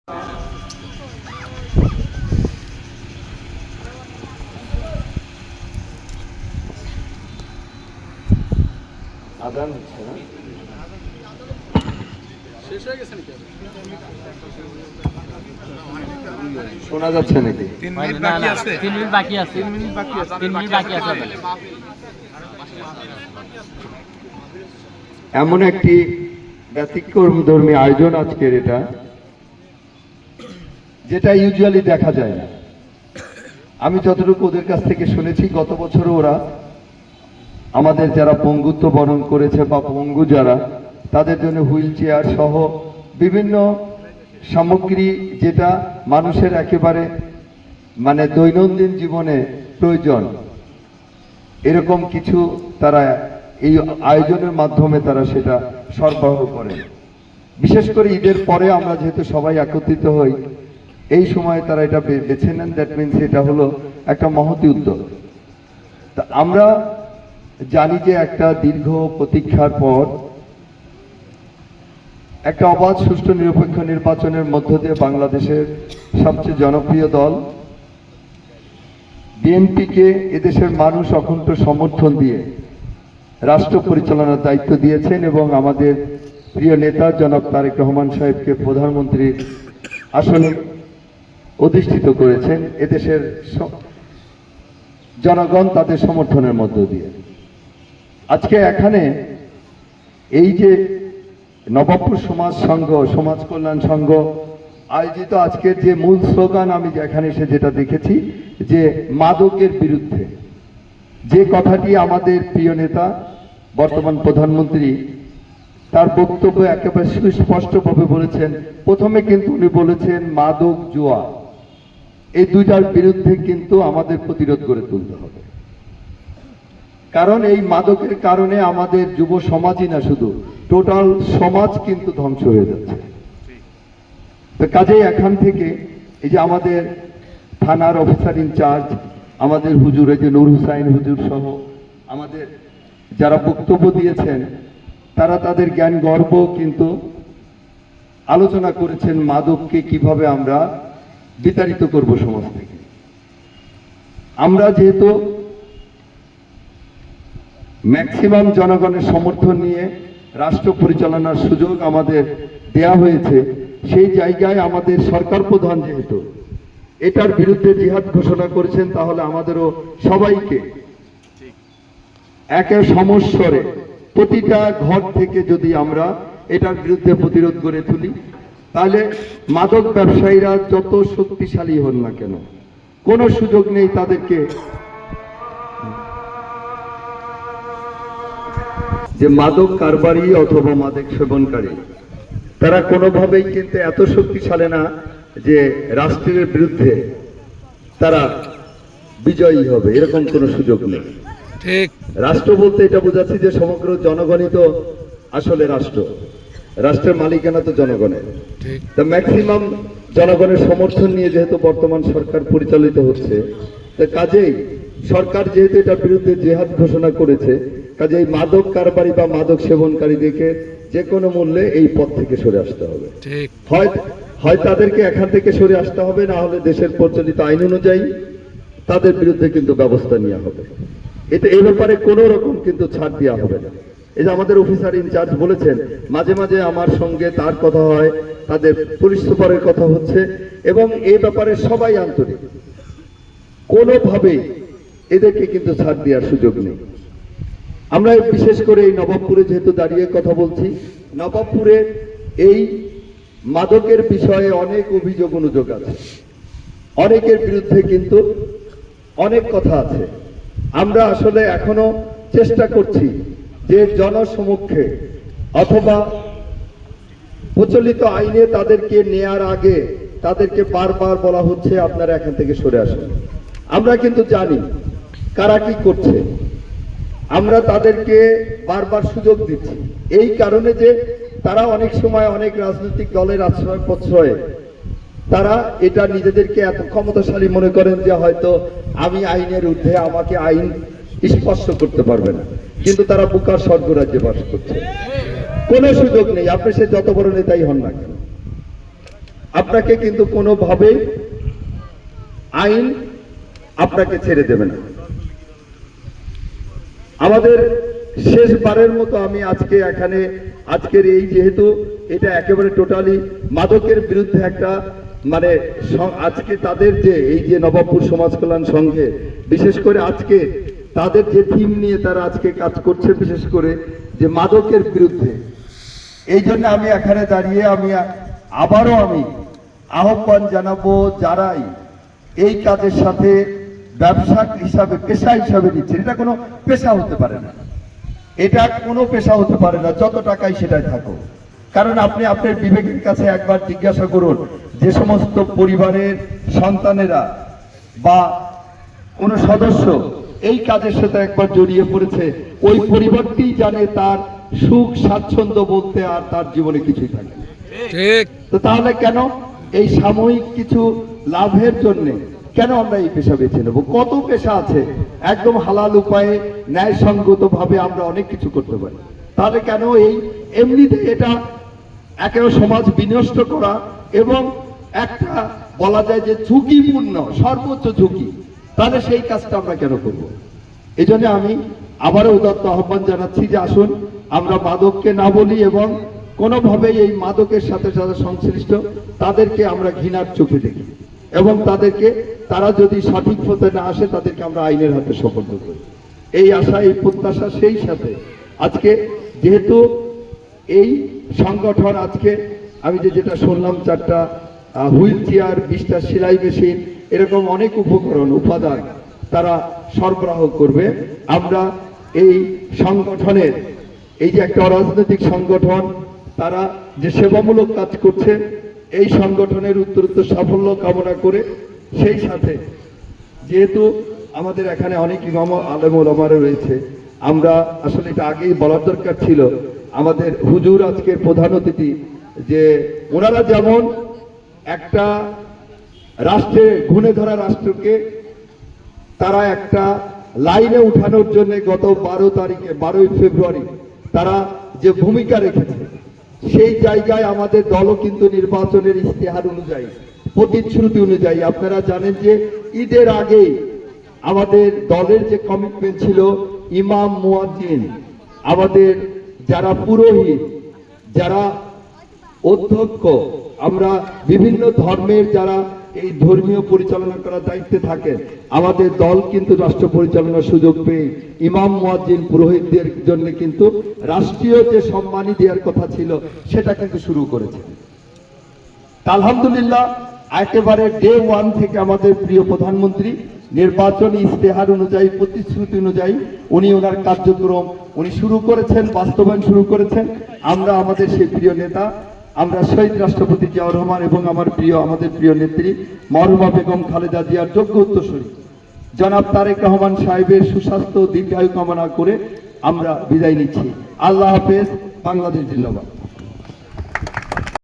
আদান হচ্ছে না, শেষ হয়ে গেছে নাকি? শোনা যাচ্ছে নাকি? 3 মিনিট বাকি আছে। 3 মিনিট বাকি আছে। 3 মিনিট বাকি আছে। 3 মিনিট বাকি আছে। এমন একটি ব্যতিক্রমধর্মী আয়োজন আজকের এটা, যেটা ইউজুয়ালি দেখা যায় না। আমি যতটুকু ওদের কাছ থেকে শুনেছি, গত বছরও ওরা আমাদের যারা পঙ্গুত্ব বরণ করেছে বা পঙ্গু যারা, তাদের জন্য হুইল চেয়ার সহ বিভিন্ন সামগ্রী, যেটা মানুষের একেবারে মানে দৈনন্দিন জীবনে প্রয়োজন, এরকম কিছু তারা এই আয়োজনের মাধ্যমে তারা সেটা সরবরাহ করে। বিশেষ করে ঈদের পরে আমরা যেহেতু সবাই একত্রিত হই, এই সময় তারা এটা বেছে নেন। দ্যাট মিনস এটা হলো একটা মহতী উদ্যোগ। তা আমরা জানি যে একটা দীর্ঘ প্রতীক্ষার পর একটা অবাধ, সুষ্ঠু, নিরপেক্ষ নির্বাচনের মধ্য দিয়ে বাংলাদেশের সবচেয়ে জনপ্রিয় দল বিএনপিকে এদেশের মানুষ অকুণ্ঠ সমর্থন দিয়ে রাষ্ট্র পরিচালনার দায়িত্ব দিয়েছেন এবং আমাদের প্রিয় নেতা জনাব তারেক রহমান সাহেবকে প্রধানমন্ত্রীর আসনে অধিষ্ঠিত করেছেন এদেশের জনগণ তাদের সমর্থনের মধ্য দিয়ে। আজকে এখানে এই যে নবাবপুর সমাজ সংঘ, সমাজ কল্যাণ সংঘ আয়োজিত আজকের যে মূল স্লোগান, আমি এখানে এসে যেটা দেখেছি যে মাদকের বিরুদ্ধে, যে কথাটি আমাদের প্রিয় নেতা বর্তমান প্রধানমন্ত্রী তার বক্তব্য একেবারে সুস্পষ্টভাবে বলেছেন। প্রথমে কিন্তু উনি বলেছেন মাদক, জুয়া, এই দুইটার বিরুদ্ধে কিন্তু আমাদের প্রতিরোধ গড়ে তুলতে হবে। কারণ এই মাদকের কারণে আমাদের যুব সমাজই না, শুধু টোটাল সমাজ কিন্তু ধ্বংস হয়ে যাচ্ছে। তো কাজেই এখান থেকে এই যে আমাদের থানার অফিসার ইনচার্জ, আমাদের হুজুর, এই যে নূর হুসাইন হুজুর সহ আমাদের যারা বক্তব্য দিয়েছেন, তারা তাদের জ্ঞান গর্ব কিন্তু আলোচনা করেছেন মাদককে কিভাবে আমরা বিতাড়িত করব সমাজ থেকে। আমরা যেহেতু ম্যাক্সিমাম জনগণের সমর্থন নিয়ে রাষ্ট্র পরিচালনার সুযোগ আমাদের দেয়া হয়েছে, সেই জায়গায় আমাদের সরকার প্রধান যেহেতু এটার বিরুদ্ধে জিহাদ ঘোষণা করেছেন, তাহলে আমাদেরও সবাইকে একের সমস্বরে প্রতিটা ঘর থেকে যদি আমরা এটার বিরুদ্ধে প্রতিরোধ গড়ে তুলি, তাহলে মাদক ব্যবসায়ীরা যত শক্তিশালী হন না কেন, কোনো সুযোগ নেই তাদেরকে যে মাদক কারবারি অথবা মাদক সেবনকারী, তারা কোনোভাবেই কিন্তু এত শক্তিশালী না যে রাষ্ট্রের বিরুদ্ধে তারা বিজয়ী হবে, এরকম কোনো সুযোগ নেই। ঠিক, রাষ্ট্র বলতে এটা বোঝাচ্ছি যে সমগ্র জনগণই তো আসলে রাষ্ট্র, রাষ্ট্রের মালিকানা তো জনগণের। তা ম্যাক্সিমাম জনগণের সমর্থন নিয়ে যেহেতু বর্তমান সরকার পরিচালিত হচ্ছে, তা কাজেই সরকার যেহেতু এটার বিরুদ্ধে জিহাদ ঘোষণা করেছে, কাজেই মাদক কারবারি বা মাদক সেবনকারীদেরকে যে কোনো মূল্যে এই পথ থেকে সরে আসতে হবে। হয় তাদেরকে এখান থেকে সরে আসতে হবে, না হলে দেশের প্রচলিত আইন অনুযায়ী তাদের বিরুদ্ধে কিন্তু ব্যবস্থা নেওয়া হবে। এতে এই ব্যাপারে কোনো রকম কিন্তু ছাড় দেওয়া হবে না। এই যে আমাদের অফিসার ইনচার্জ বলেছেন, মাঝে মাঝে আমার সঙ্গে তার কথা হয়, তাদের পুলিশ সুপারের কথা হচ্ছে, এবং এই ব্যাপারে সবাই আন্তরিক, কোনোভাবেই এদেরকে কিন্তু ছাড় দেওয়ার সুযোগ নেই। আমরা বিশেষ করে এই নবাবপুরে যেহেতু দাঁড়িয়ে কথা বলছি, নবাবপুরে এই মাদকের বিষয়ে অনেক অভিযোগ অনুযোগ আছে, অনেকের বিরুদ্ধে কিন্তু অনেক কথা আছে। আমরা আসলে এখনো চেষ্টা করছি যে জনসমক্ষে অথবা প্রচলিত আইনে তাদেরকে নেয়ার আগে তাদেরকে বারবার বলা হচ্ছে আপনারা এখান থেকে সরে আসুন। আমরা কিন্তু জানি কারা কি করছে, আমরা তাদেরকে বারবার সুযোগ দিচ্ছি এই কারণে যে তারা অনেক সময় অনেক রাজনৈতিক দলের আশ্রয় প্রশ্রয়ে তারা এটা নিজেদেরকে এত ক্ষমতাশালী মনে করেন যে হয়তো আমি আইনের ঊর্ধ্বে, আমাকে আইন স্পর্শ করতে পারবে না, কিন্তু তারা বোকার স্বর্গরাজ্যে বাস করছে। কোনো সুযোগ নেই, আপনি সে যত বড় নেতাই হন না কেন। আপনাকে কিন্তু কোনোভাবেই আইন আপনাকে ছেড়ে দেবে না। আমাদের শেষবারের মতো আমি আজকে এখানে আজকের এই যেহেতু এটা একেবারে টোটালি মাদকের বিরুদ্ধে একটা মানে আজকে তাদের যে এই যে নবাবপুর সমাজ কল্যাণ সংঘে বিশেষ করে আজকে তাদের যে থিম নিয়ে তারা আজকে কাজ করছে বিশেষ করে যে মাদকের বিরুদ্ধে, এই জন্য আমি এখানে দাঁড়িয়ে আমি আবারও আহ্বান জানাবো যারাই এই কাজের সাথে ব্যবসা হিসাবে পেশা হিসাবে দিচ্ছেন, এটা কোনো পেশা হতে পারে না, এটা কোনো পেশা হতে পারে না, যত টাকাই সেটাই থাকুক। কারণ আপনি আপনার বিবেকের কাছে একবার জিজ্ঞাসা করুন, যে সমস্ত পরিবারের সন্তানেরা বা কোনো সদস্য এই কাজের সাথে একবার জড়িয়ে পড়েছে, ওই পরিবারটি জানে তার সুখ স্বাচ্ছন্দ্য বলতে আর তার জীবনে কিছুই থাকে না। ঠিক। তো তাহলে কেন এই সাময়িক কিছু লাভের জন্য কেন আমরা এই পেশা বেছে নেব? কত পেশা আছে একদম হালাল উপায়ে ন্যায়সঙ্গত ভাবে আমরা অনেক কিছু করতে পারি, তাহলে কেন এই এমনিতে এটা একেবারে সমাজ বিনষ্ট করা এবং একটা বলা যায় যে ঝুঁকিপূর্ণ সর্বোচ্চ ঝুঁকি, তাহলে সেই কাজটা আমরা কেন করব? এই জন্য আমি আবারও উদাত্ত আহ্বান জানাচ্ছি যে আসুন আমরা মাদককে না বলি এবং কোনোভাবেই এই মাদকের সাথে যারা সংশ্লিষ্ট তাদেরকে আমরা ঘৃণার চোখে দেখি এবং তাদেরকে তারা যদি সঠিক পথে না আসে তাদেরকে আমরা আইনের হাতে সোপর্দ করি, এই আশা এই প্রত্যাশা। সেই সাথে আজকে যেহেতু এই সংগঠন আজকে আমি যেটা শুনলাম 4টা হুইল চেয়ার, 20টা সেলাই মেশিন, এরকম অনেক উপকরণ উপাদান তারা সরবরাহ করবে। আমরা এই সংগঠনের এই যে একটা অরাজনৈতিক সংগঠন তারা যে সেবামূলক কাজ করছে এই সংগঠনের উত্তরোত্তর সাফল্য কামনা করে, সেই সাথে যেহেতু আমাদের এখানে অনেক ইমাম আলেম ওলামারা রয়েছে, আমরা আসলে এটা আগেই বলার দরকার ছিল, আমাদের হুজুর আজকের প্রধান অতিথি, যে ওনারা যেমন একটা রাষ্ট্রে ঘুণে ধরা রাষ্ট্রকে তারা একটা লাইনে উঠানোর জন্য গত 12ই ফেব্রুয়ারি তারা যে ভূমিকা রেখেছে, সেই জায়গায় আমাদের দলও কিন্তু নির্বাচনের ইশতেহার অনুযায়ী প্রতিশ্রুতি অনুযায়ী আপনারা জানেন যে ঈদের আগেই আমাদের দলের যে কমিটমেন্ট ছিল, ইমাম মুয়াজ্জিন, আমাদের যারা পুরোহিত, যারা অধ্যক্ষ, আমরা বিভিন্ন ধর্মের যারা এই ধর্মীয় পরিচালনা করার দায়িত্বে থাকেন, আমাদের দল কিন্তু রাষ্ট্র পরিচালনার সুযোগ পেয়ে ইমাম মুয়াজ্জিন পুরোহিতদের জন্য কিন্তু রাষ্ট্রীয় যে সম্মানী দেওয়ার কথা ছিল সেটা কিন্তু শুরু করেছে। আলহামদুলিল্লাহ একেবারে ডে 1 থেকে আমাদের প্রিয় প্রধানমন্ত্রী নির্বাচনী ইশতেহার অনুযায়ী প্রতিশ্রুতি অনুযায়ী উনি ওনার কার্যক্রম উনি শুরু করেছেন, বাস্তবায়ন শুরু করেছেন। আমরা আমাদের সেই প্রিয় নেতা, আমরা শহীদ রাষ্ট্রপতি জিয়াউর রহমান এবং আমাদের প্রিয় নেত্রী মরহুমা বেগম খালেদা জিয়ার যোগ্য উত্তরসূরি জনাব তারেক রহমান সাহেবের সুস্বাস্থ্য দীর্ঘায়ু কামনা করে আমরা বিদায় নিচ্ছি। আল্লাহ হাফেজ। বাংলাদেশ জিন্দাবাদ।